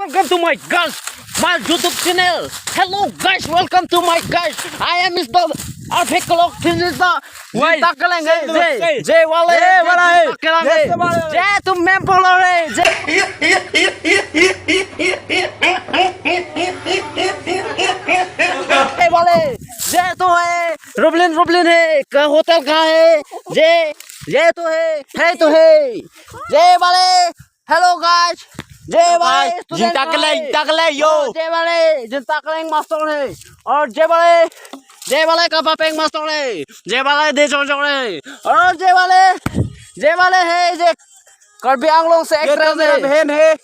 welcome to my guys, my YouTube channel. Hello guys, welcome to my guys. I am Mr. Arfikulok. This is the Jinta करेंगे जय वाले जय तुम मैं बोलो रे जय वाले जय तो है रुबलिन है होटल कहाँ है जय तो है जय वाले हेलो गाइस जय वाले जिंता कले यो जय वाले जिंता करेंगे मास्टर है और जय वाले का पापेंग मास्टर है जय वाले दे चोरे और जय वाले है जे कर्बी आंगलों से एक्सप्रेस है बहन है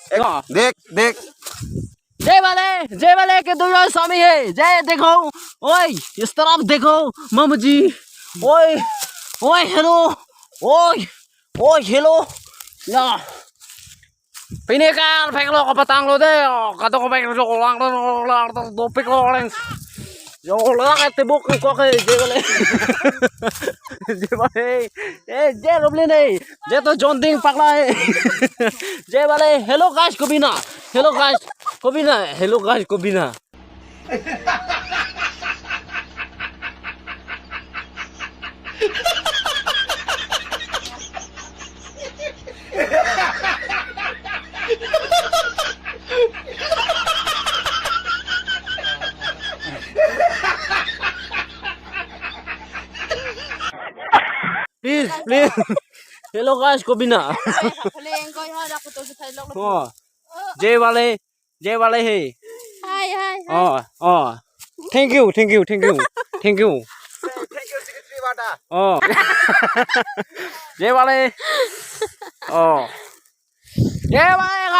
देख जय वाले के दो स्वामी है जय देखो ओए इस तरफ देखो मामू जी ओए हेलो ओए हेलो ना Pini kan pek lo kapatang lo deh, kata ko pek lo lang topik lo orang. Yo lang ete buk ko ke je robli nahi, je to jonding pakla hai. Je wale hello guys Kobina. Please. Hello guys, Kobina. Oh. Jay wale hey. Hi. Oh. Thank you. Oh. Jay wale. Oh. Jay wale.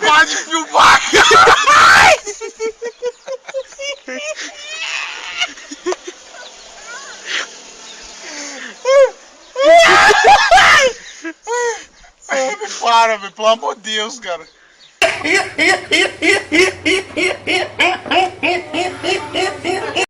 Pode filmar. Para, velho, pelo amor de Deus, cara.